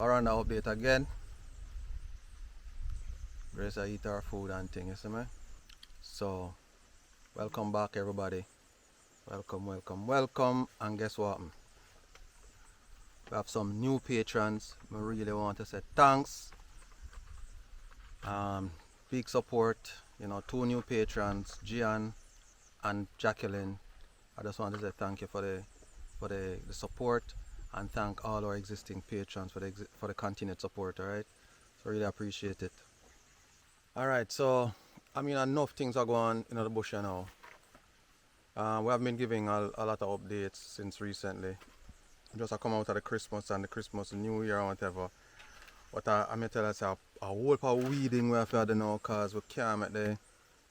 Around the update again. Grace I eat our food and thing, you see me? So welcome back everybody. Welcome, and guess what? We have some new patrons. I really want to say thanks. Big support, you know, 2 new patrons, Gian and Jacqueline. I just want to say thank you for the support, and thank all our existing patrons for the continued support. Alright, so really appreciate it. Alright, so I mean, enough things are going on in the bush now. We have been giving a lot of updates since recently. Just come out of the Christmas and the Christmas New Year or whatever. But I'm going to tell us a whole lot of weeding we have to do now, because we can't make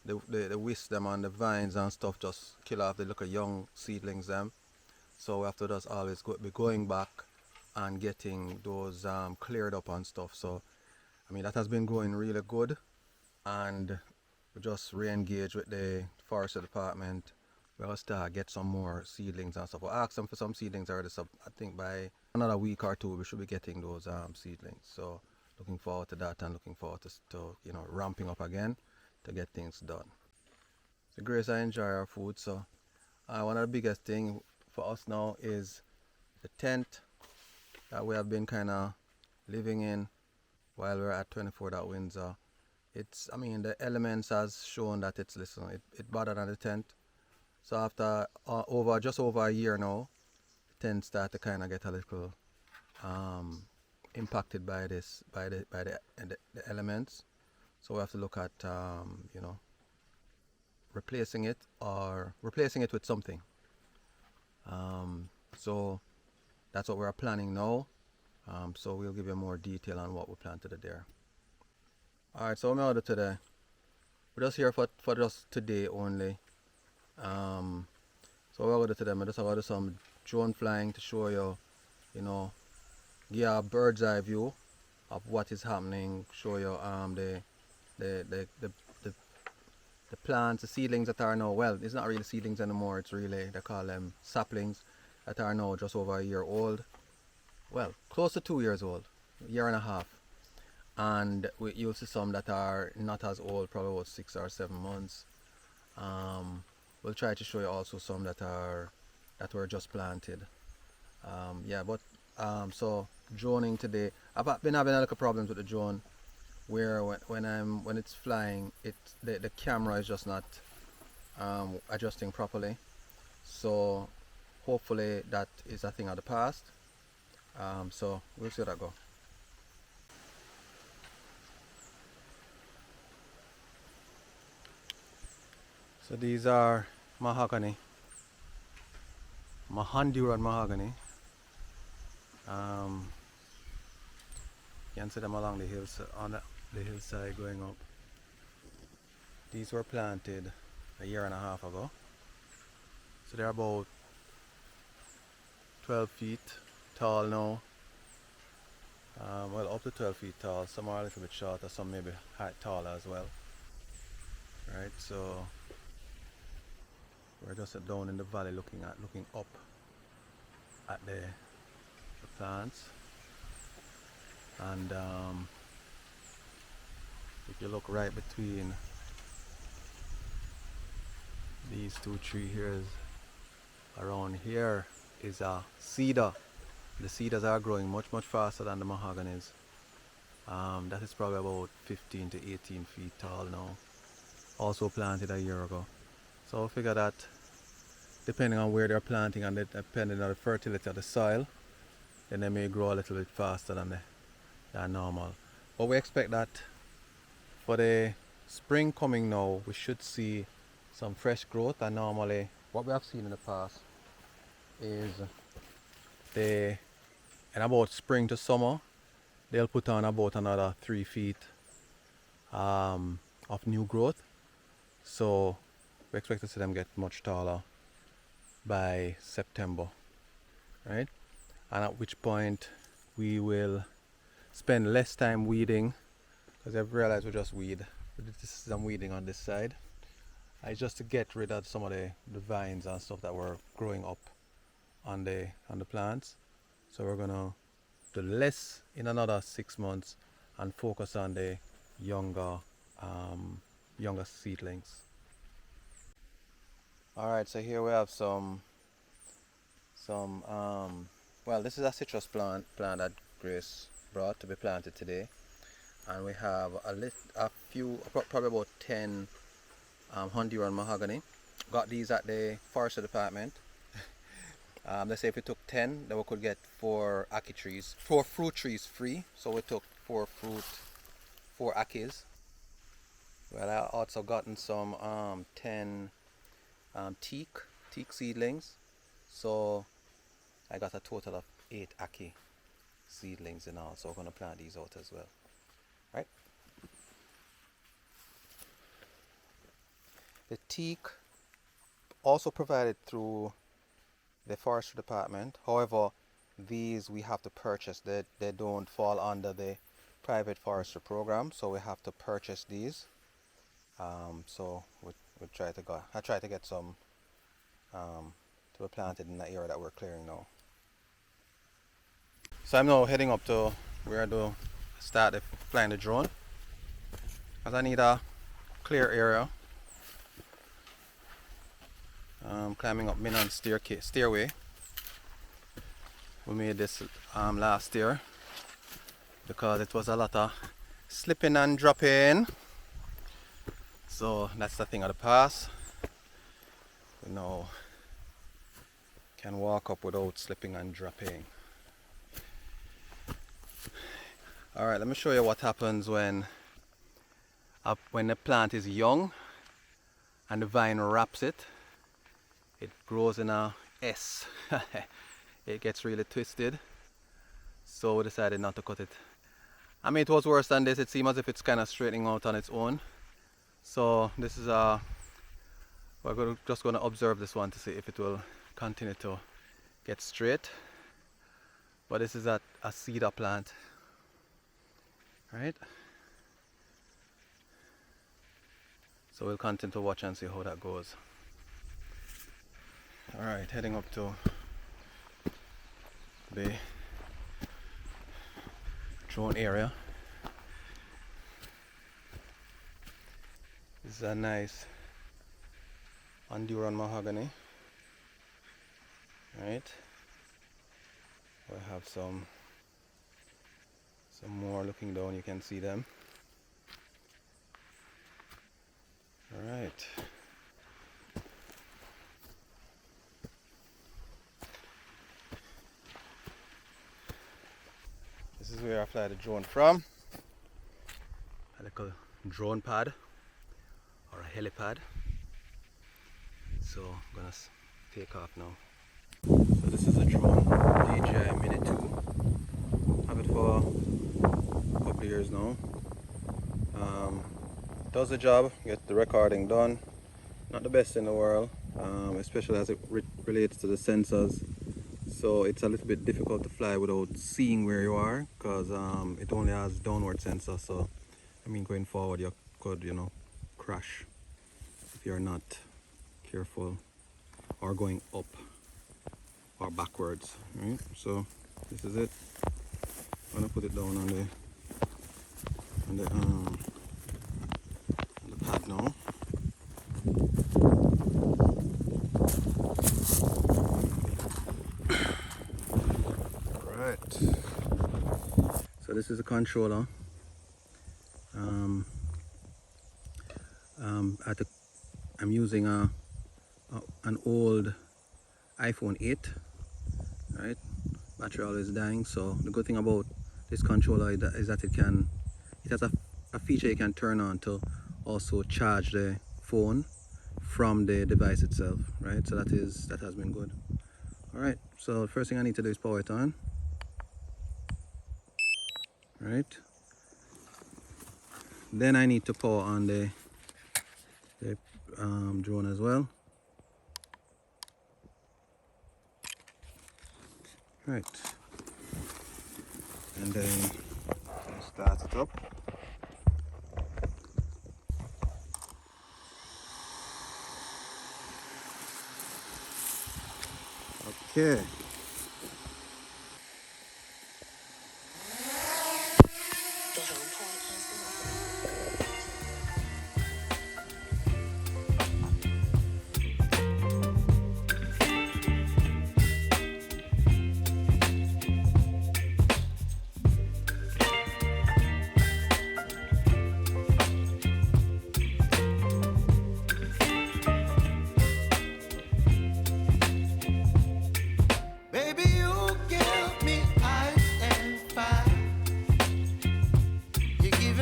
the wisdom and the vines and stuff just kill off the little young seedlings them. So we have to just always be going back and getting those cleared up and stuff. So I mean, that has been going really good, and we just re-engage with the forestry department. We'll start get some more seedlings and stuff. We'll ask them for some seedlings already, so I think by another week or 2 we should be getting those seedlings. So looking forward to that, and looking forward to you know, ramping up again to get things done. So Grace, I enjoy our food. So one of the biggest thing for us now is the tent that we have been kind of living in while we're at 24.Windsor. It's, I mean, the elements has shown that it's, listen, it better than the tent. So after just over a year now, the tent start to kind of get a little impacted by the elements. So we have to look at you know, replacing it with something. So that's what we're planning now. So we'll give you more detail on what we plan to do there. Alright, so what I'm going to do today, we're just here for just today only. So what I'm going to do today, I'm just going to do some drone flying to show you, you know, give you a bird's eye view of what is happening, show you the plants, the seedlings that are now, well, it's not really seedlings anymore, it's really, they call them saplings, that are now just over a year old. Well, close to 2 years old, a year and a half. And you'll see some that are not as old, probably about 6 or 7 months. We'll try to show you also some that were just planted. Yeah, but so droning today, I've been having a little problems with the drone, where when it's flying, the camera is just not adjusting properly. So hopefully that is a thing of the past. So we'll see how that go. So these are mahogany, Honduran mahogany. You can see them along the hills, on the hillside going up. These were planted a year and a half ago. So they're about 12 feet tall now. Well, up to 12 feet tall. Some are a little bit shorter, some maybe taller as well. Right, so we're just down in the valley looking up at the plants. And if you look right between these 2 trees here, around here is a cedar. The cedars are growing much faster than the mahoganies. That is probably about 15 to 18 feet tall now. Also planted a year ago. So I figure that depending on where they're planting and depending on the fertility of the soil, then they may grow a little bit faster than normal. But we expect that for the spring coming now, we should see some fresh growth. And normally what we have seen in the past is in about spring to summer, they'll put on about another 3 feet of new growth. So we expect to see them get much taller by September, right? And at which point we will spend less time weeding, because I've realized we just weed. This is some weeding on this side. It's just to get rid of some of the vines and stuff that were growing up on the plants. So we're gonna do less in another 6 months and focus on the younger younger seedlings. Alright, so here we have some well, this is a citrus plant that Grace brought to be planted today, and we have a few, probably about 10 Honduran mahogany. Got these at the forestry department. They say if we took 10, then we could get 4 ackee trees, 4 fruit trees free. So we took 4 ackees. Well, I also gotten some 10 teak seedlings. So I got a total of 8 ackee seedlings in all. So we're going to plant these out as well. Right? The teak also provided through the forestry department. However, these we have to purchase. They don't fall under the private forestry program, so we have to purchase these. So we try to go. I try to get some to be planted in the area that we're clearing now. So I'm now heading up to where I do start flying the drone, because I need a clear area. Climbing up Minon's stairway. We made this last year because it was a lot of slipping and dropping. So that's the thing of the past. We now can walk up without slipping and dropping. Alright, let me show you what happens when the plant is young and the vine wraps it. It grows in a S. It gets really twisted. So we decided not to cut it. I mean, it was worse than this. It seems as if it's kind of straightening out on its own. So this is we're just going to observe this one to see if it will continue to get straight. But this is a cedar plant, right? So we'll continue to watch and see how that goes. Alright, heading up to the drone area. This is a nice Honduran mahogany. Right? We have some more looking down, you can see them. Alright. This is where I fly the drone from. A little drone pad or a helipad. So I'm gonna take off now. So this is a drone, DJI Mini 2. Have it for a couple of years now. Does the job, get the recording done. Not the best in the world, especially as it relates to the sensors. So it's a little bit difficult to fly without seeing where you are, because it only has downward sensor. So I mean, going forward you could, crash if you're not careful, or going up or backwards, right? So this is it. I'm gonna put it down on the pad now. Alright. So this is a controller. I'm using an old iPhone 8. Right? Battery always dying. So the good thing about this controller is that it has a feature you can turn on to also charge the phone from the device itself, right? So that has been good. All right, so the first thing I need to do is power it on. Right, then I need to power on the drone as well. Right, and then start it up. Okay.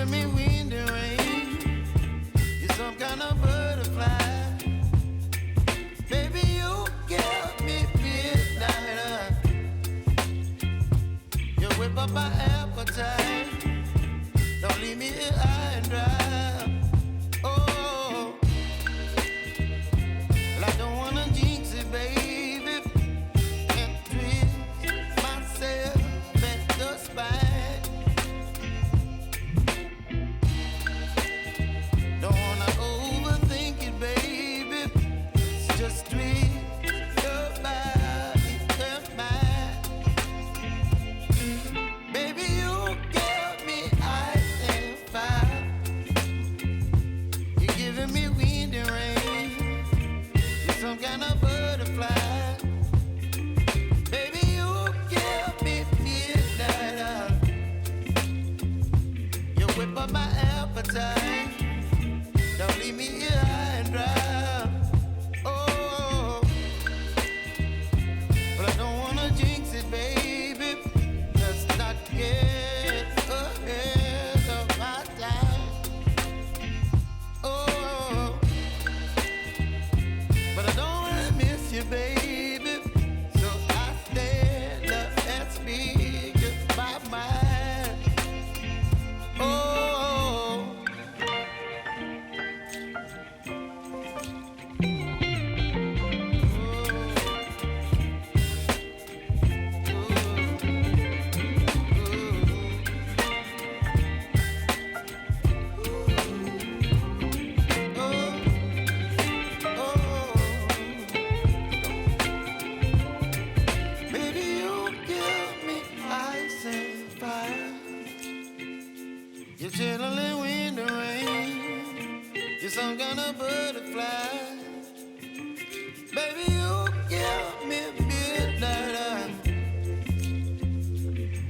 giving me wind and rain. You're some kind of butterfly. Baby, you give me midnight. You whip up my appetite. Don't leave me here high and dry. Oh, well, I don't wanna jinx it, baby, and twist myself at the spine. Don't wanna overthink it, baby. It's just twist your body and mine. Baby, you give me ice and fire. You're giving me wind and rain. You're some kind of butterfly. Baby, you give me midnight. You whip up my appetite. Don't leave me here high and dry. Oh, but I don't wanna jinx it, baby. Let's not get ahead of my time. Oh, but I don't wanna miss you, baby. So I stand up and speak my mind. Oh. Baby, you give me ice and fire. You're chilling wind and rain. You're some kind of butterfly. Baby, you give me midnight.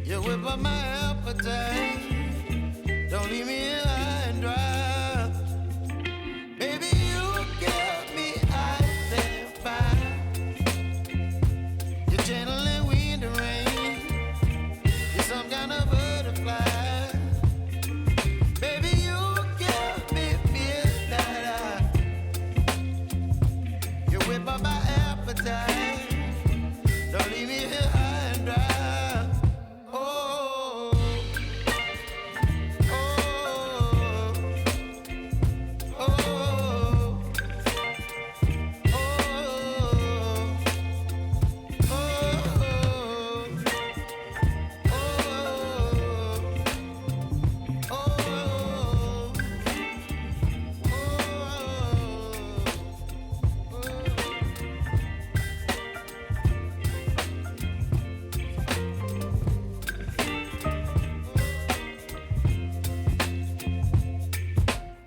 You whip up my appetite. Don't leave me here high and dry. Baby, you give me ice and fire. You're channeling wind and rain. You're some kind of butterfly. Baby, you give me midnight. You whip up my appetite. Don't leave me here high and dry. Oh, oh, oh, oh,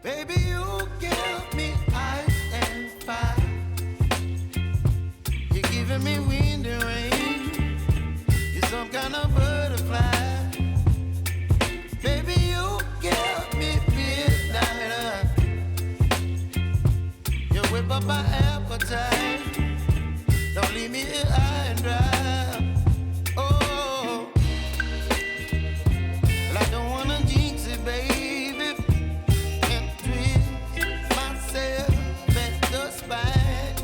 baby, you give me ice and fire. You're giving me wind and rain. You're some kind of butterfly. Baby, you give me midnight. You whip up my appetite. Don't leave me here high and dry. Oh, well, I don't wanna jinx it, baby, and twist myself at the spine.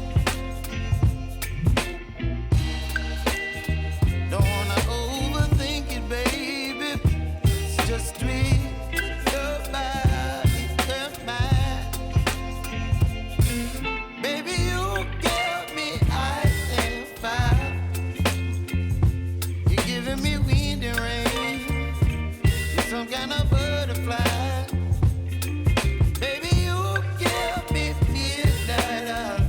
Don't wanna overthink it, baby. It's just twist your body and mine. Baby, you give me ice and fire. You're giving me wind and rain. You're some kind of butterfly. Baby, you give me midnight.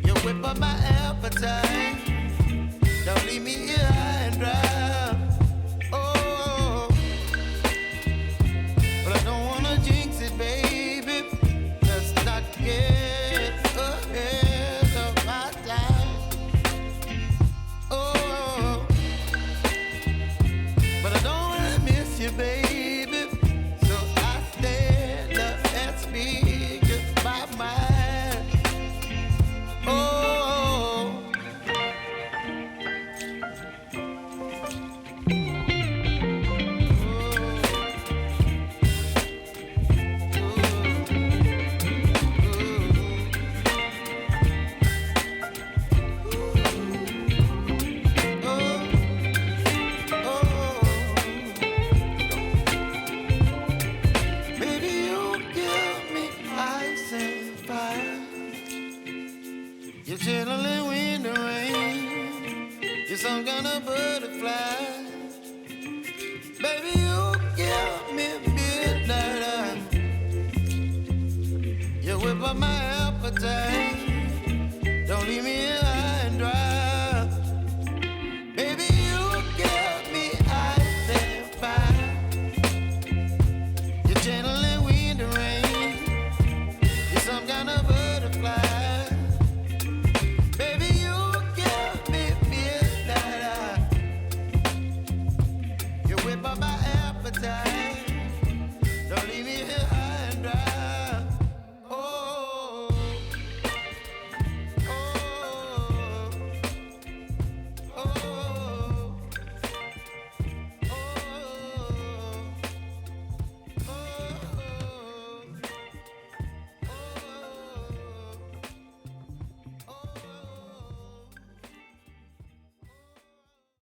You whip up my appetite. Don't leave me here high and dry. Oh, but I don't wanna jinx it, baby. Let's not get ahead of my time. Oh, but I don't wanna miss you, baby. So I stand up and speak my mind. Oh, up my appetite.